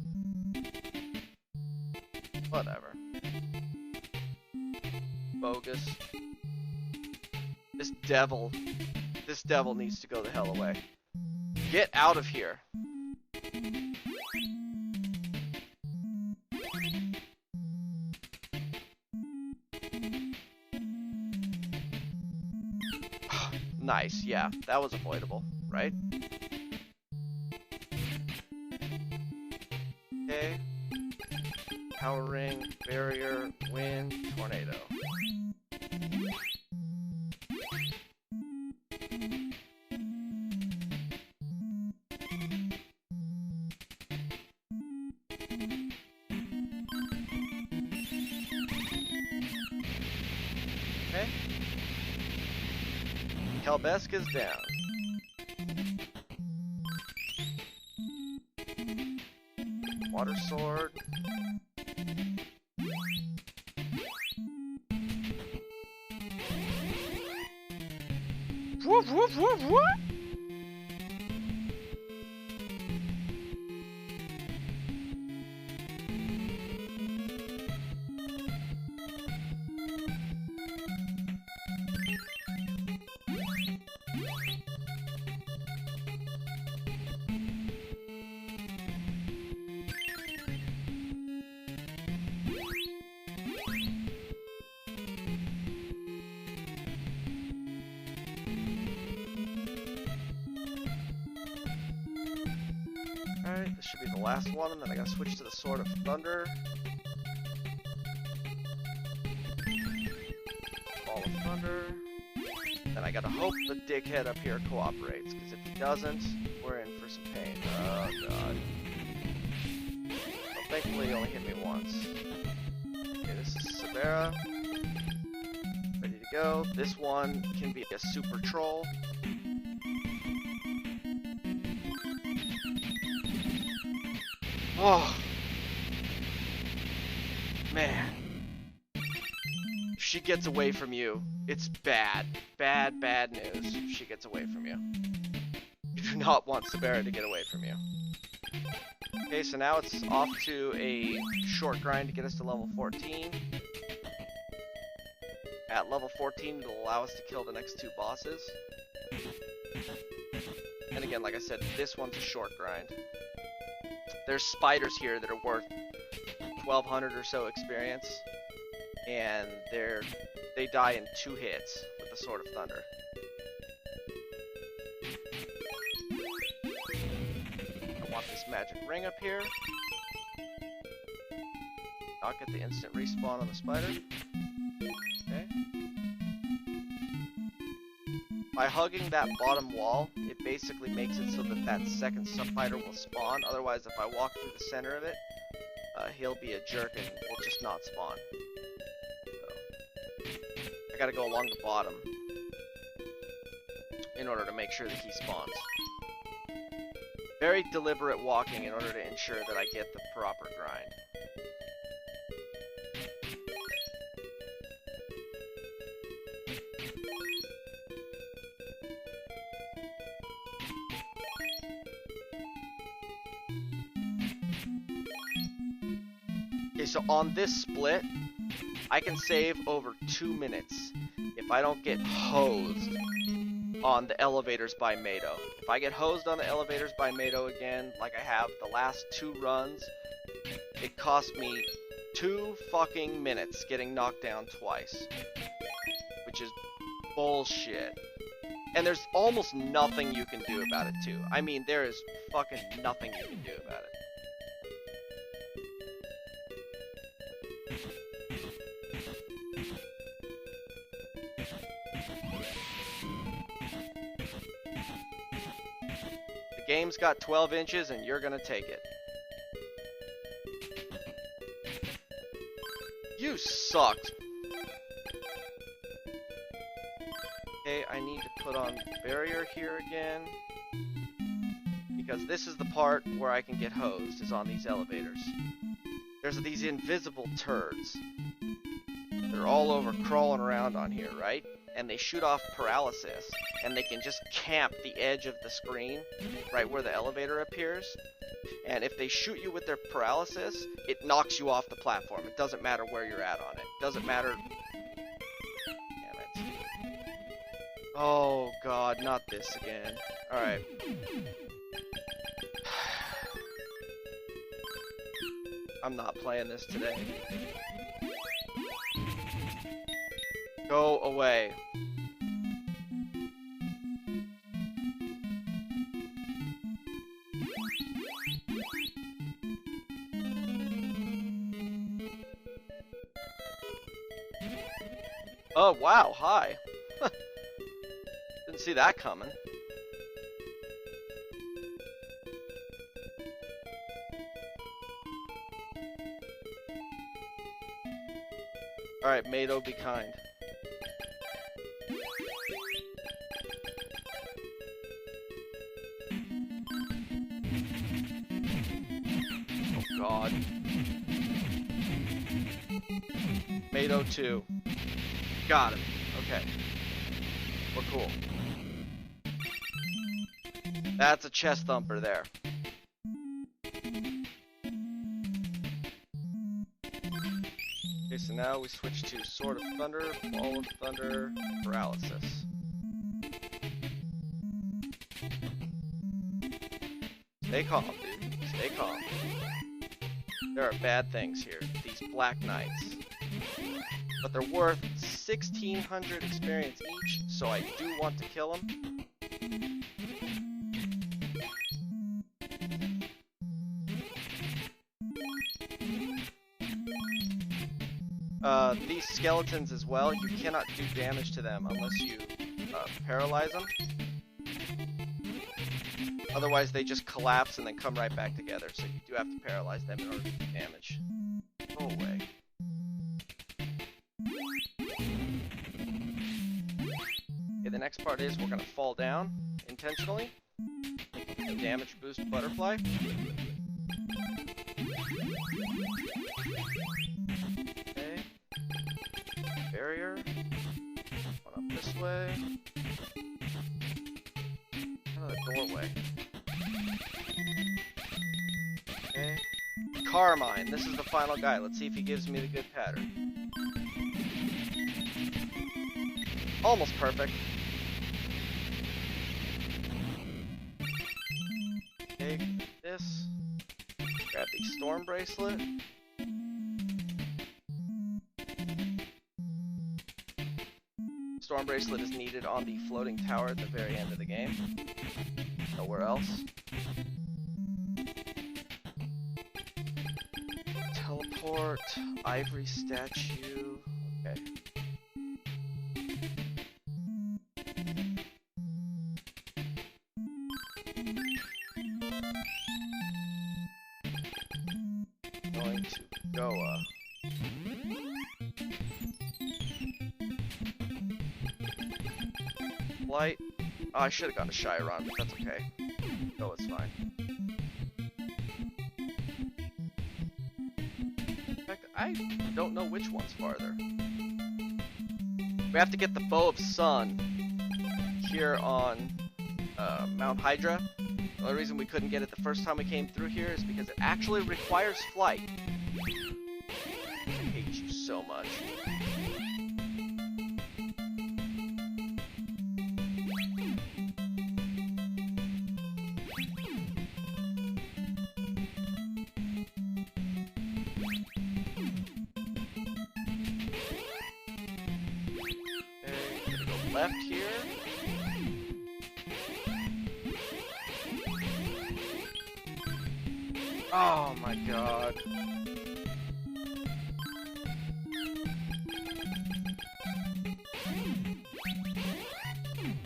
Whatever. Bogus. This devil needs to go the hell away. Get out of here. Nice, yeah, that was avoidable, right? Power ring, barrier, wind, tornado. Okay. Kalbeska's down. Water sword. Woof, woof, woof, woof. Alright, this should be the last one, and then I gotta switch to the Sword of Thunder. Ball of Thunder. Then I gotta hope the dickhead up here cooperates, because if he doesn't, we're in for some pain. Oh god. Well, thankfully he only hit me once. Okay, this is Severa. Ready to go. This one can be a super troll. Oh, man. If she gets away from you, it's bad. Bad, bad news if she gets away from you. You do not want Severa to get away from you. Okay, so now it's off to a short grind to get us to level 14. At level 14, it'll allow us to kill the next 2 bosses. And again, like I said, this one's a short grind. There's spiders here that are worth 1,200 or so experience, and they die in 2 hits with the Sword of Thunder. I want this magic ring up here. Not get the instant respawn on the spider. Okay. By hugging that bottom wall, it basically makes it so that that second spider will spawn. Otherwise, if I walk through the center of it, he'll be a jerk and will just not spawn. So, I gotta go along the bottom in order to make sure that he spawns. Very deliberate walking in order to ensure that I get the proper grind. Okay, so on this split, I can save over 2 minutes if I don't get hosed on the elevators by Mado. If I get hosed on the elevators by Mado again, like I have the last 2 runs, it cost me 2 fucking minutes getting knocked down twice. Which is bullshit. And there's almost nothing you can do about it too. I mean, there is fucking nothing you can do about it. The game's got 12 inches and you're gonna take it. You sucked. Okay, I need to put on barrier here again. Because this is the part where I can get hosed, is on these elevators. There's these invisible turds. They're all over crawling around on here, right? And they shoot off paralysis, and they can just camp the edge of the screen, right where the elevator appears. And if they shoot you with their paralysis, it knocks you off the platform. It doesn't matter where you're at on it. It doesn't matter. Damn it. Oh god, not this again. Alright. I'm not playing this today. Go away. Oh, wow, hi. Didn't see that coming. Alright, Mado, be kind. Oh god. Mado 2. Got him. Okay. We're cool. That's a chest thumper there. Okay, so now we switch to Sword of Thunder, Ball of Thunder, Paralysis. Stay calm, dude. Stay calm. There are bad things here. These Black Knights. But they're worth 1,600 experience each, so I do want to kill them. These skeletons as well, you cannot do damage to them unless you paralyze them. Otherwise they just collapse and then come right back together, so you do have to paralyze them in order to do damage. Go away. Okay, the next part is we're going to fall down intentionally. Damage boost butterfly. Okay. Barrier. One up this way. Another doorway. Okay. Carmine. This is the final guy. Let's see if he gives me the good pattern. Almost perfect. Take this. Grab the Storm Bracelet. Storm Bracelet is needed on the floating tower at the very end of the game. Nowhere else. Teleport. Ivory statue. Okay. Going to Goa. Light. Oh, I should have gone to Chiron, but that's okay. Goa's fine. In fact, I don't know which one's farther. We have to get the Bow of Sun here on Mount Hydra. The only reason we couldn't get it the first time we came through here is because it actually requires flight. I hate you so much. Okay, gonna go left here. Oh my god.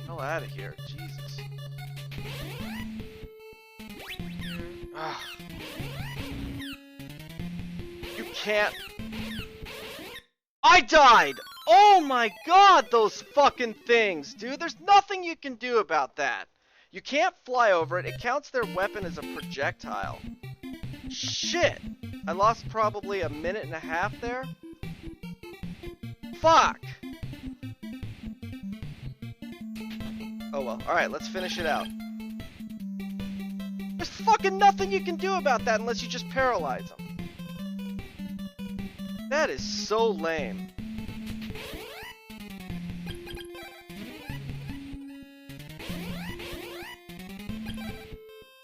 Hell out of here, Jesus. Ugh. You can't. I died! Oh my god, those fucking things, dude. There's nothing you can do about that. You can't fly over it. It counts their weapon as a projectile. Shit! I lost probably a minute and a half there. Fuck! Oh well. Alright, let's finish it out. There's fucking nothing you can do about that unless you just paralyze them. That is so lame.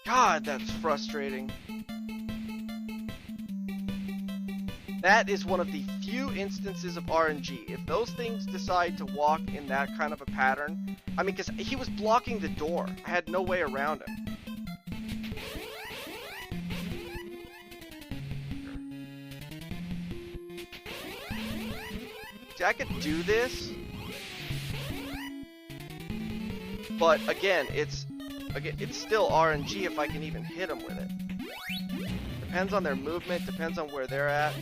God, that's frustrating. That is one of the few instances of RNG. If those things decide to walk in that kind of a pattern, I mean, because he was blocking the door. I had no way around him. See, I could do this But again, it's still RNG if I can even hit them with it. Depends on their movement, depends on where they're at.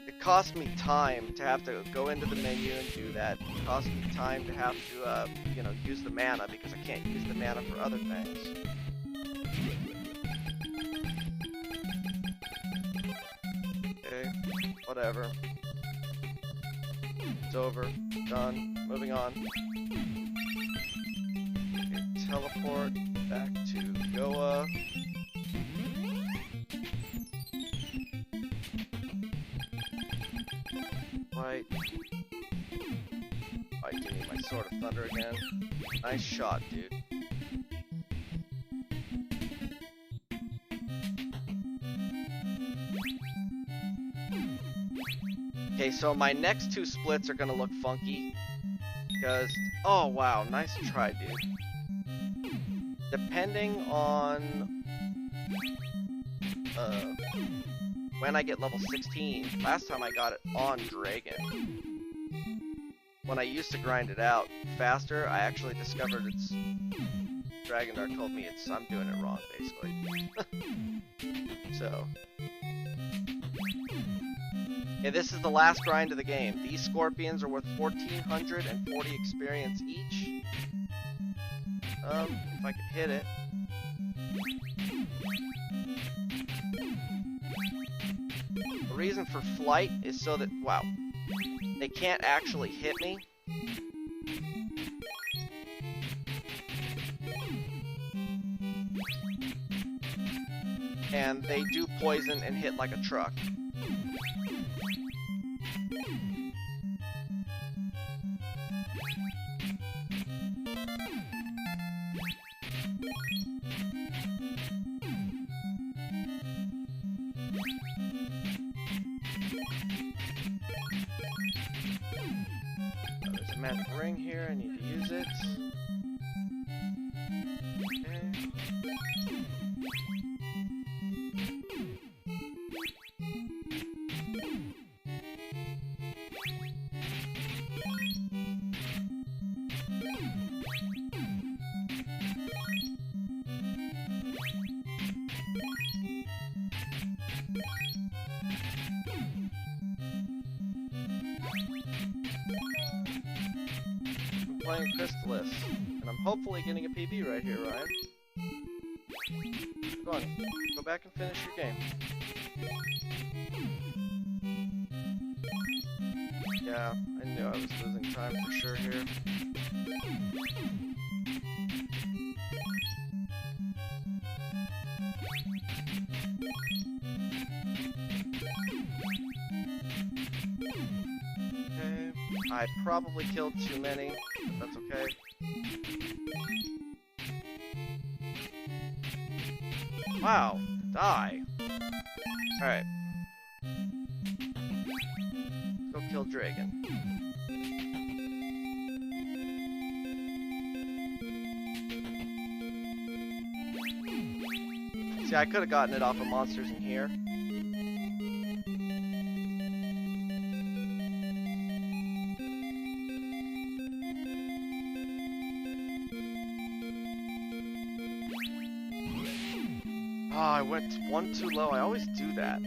It costs me time to have to go into the menu and do that. It costs me time to have to, you know, use the mana because I can't use the mana for other things. Okay, whatever. It's over. Done. Moving on. Okay, teleport back to Goa. Right. I do need my Sword of Thunder again. Nice shot, dude. Okay, so my next two splits are gonna look funky. Because, oh wow, nice try, dude. Depending on when I get level 16, last time I got it on Dragon. When I used to grind it out faster, I actually discovered it's... Dragon Dart told me I'm doing it wrong, basically. So... yeah, this is the last grind of the game. These scorpions are worth 1,440 experience each. If I could hit it. The reason for flight is so that, wow, they can't actually hit me. And they do poison and hit like a truck. There's a magic ring here, I need to use it. Okay. I'm playing Crystalis, and I'm hopefully getting a PB right here, Ryan. Go on, go back and finish your game. Yeah, I knew I was losing time for sure here. Okay, I probably killed too many, but that's okay. Wow, die. Alright. Let's go kill Dragon. See, I could have gotten it off of monsters in here. Oh, I went one too low. I always do that.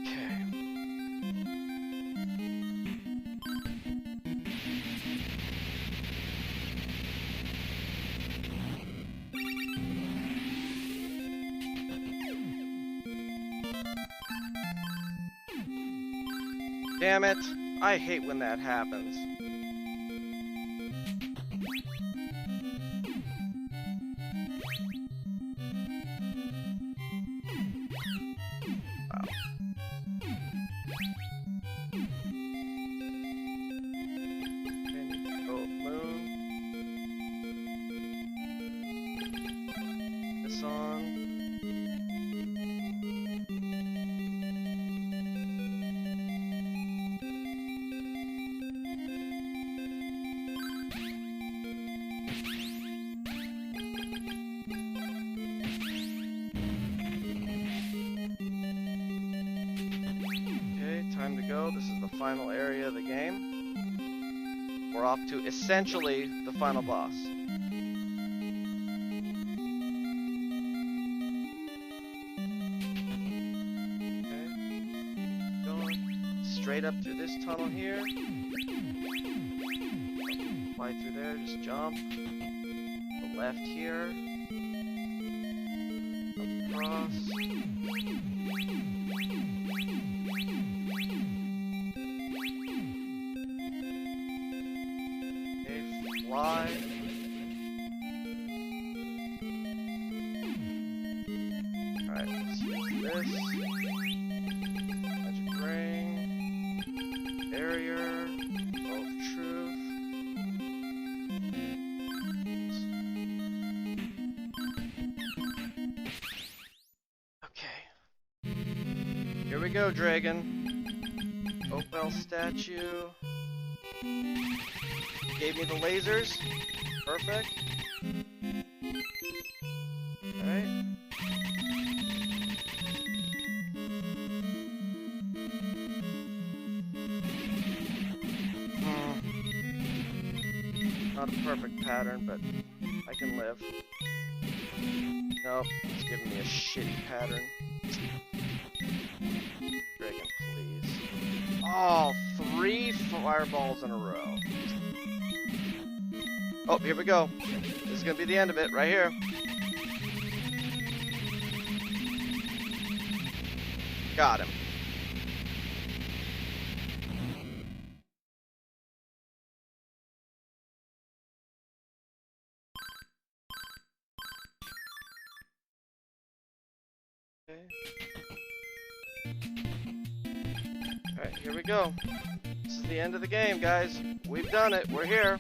Okay. Damn it. I hate when that happens. final area of the game. We're off to essentially the final boss. Okay. Going straight up through this tunnel here. Fly through there, just jump. The left here. Across. Fly. Alright, let's use this. Magic ring. Barrier. Bow of truth. Okay. Here we go, dragon. Opal statue. Gave me the lasers. Perfect. Alright. Not a perfect pattern, but I can live. Nope, it's giving me a shitty pattern. Dragon, please. Oh, 3 fireballs in a row. Oh, here we go. This is gonna be the end of it, right here. Got him. Okay. Alright, here we go. This is the end of the game, guys. We've done it. We're here.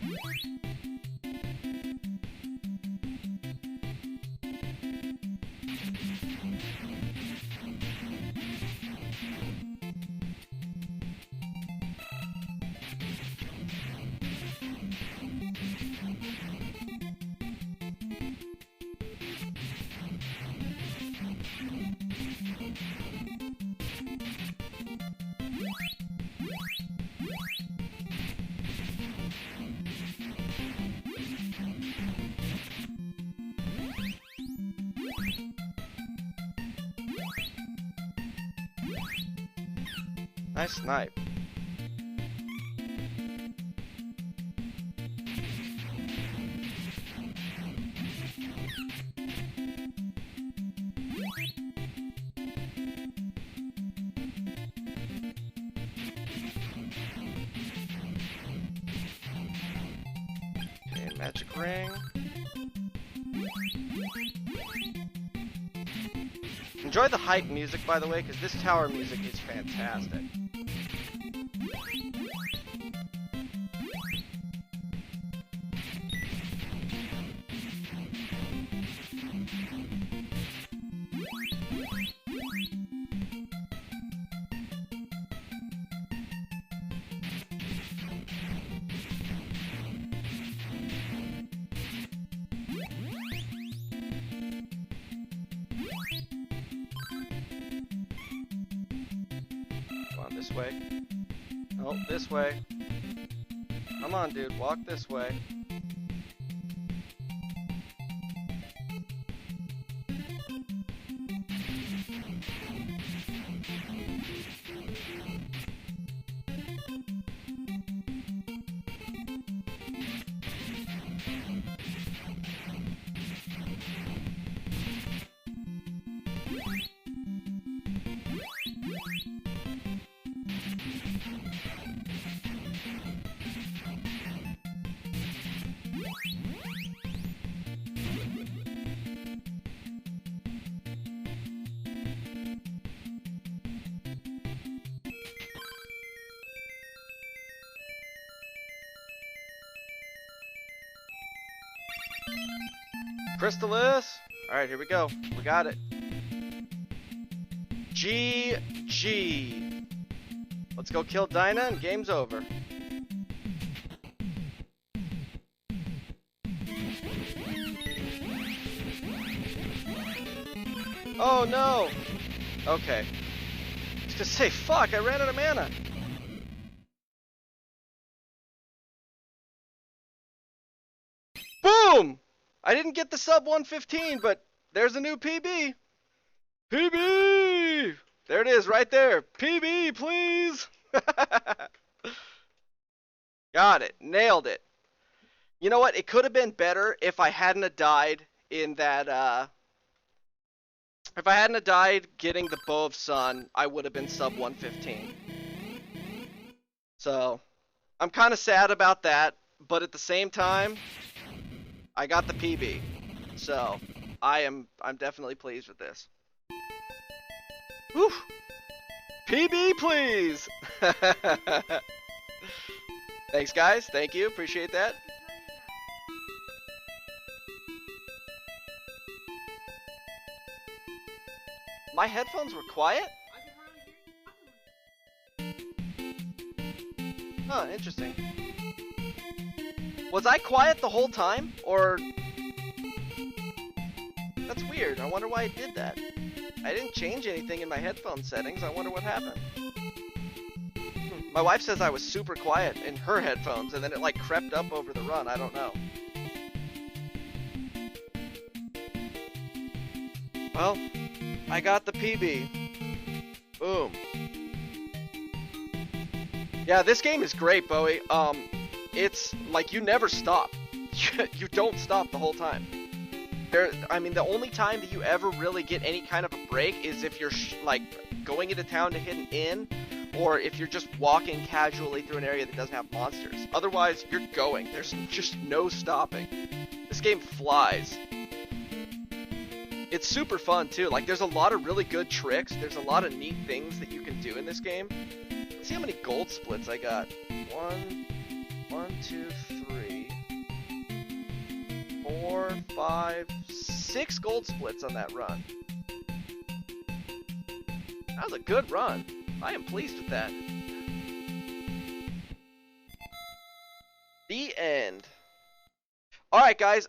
Nice snipe. Okay, magic ring. Enjoy the hype music, by the way, because this tower music is fantastic. This way. Oh, this way. Come on, dude. Walk this way. Crystalis! Alright, here we go. We got it. GG. Let's go kill Dinah and game's over. Oh no! Okay. I was gonna say, fuck, I ran out of mana. Boom! I didn't get the sub 115, but there's a new PB. PB! There it is, right there. PB, please. Got it. Nailed it. You know what? It could have been better if I hadn't have died in that, if I hadn't have died getting the Bow of Sun, I would have been sub 115. So, I'm kind of sad about that, but at the same time, I got the PB. So, I'm definitely pleased with this. Whew! PB, please! Thanks, guys. Thank you. Appreciate that. My headphones were quiet? Huh, interesting. Was I quiet the whole time? Or... That's weird. I wonder why it did that. I didn't change anything in my headphone settings. I wonder what happened. My wife says I was super quiet in her headphones, and then it like crept up over the run. I don't know. Well, I got the PB. Boom. Yeah, this game is great, Bowie. It's like you never stop. You don't stop the whole time. I mean, the only time that you ever really get any kind of a break is if you're like going into town to hit an inn, or if you're just walking casually through an area that doesn't have monsters. Otherwise, you're going. There's just no stopping. This game flies. It's super fun too. Like, there's a lot of really good tricks. There's a lot of neat things that you can do in this game. Let's see how many gold splits I got. 1, 2, 3, 4, 5, 6 gold splits on that run. That was a good run. I am pleased with that. The end. Alright, guys.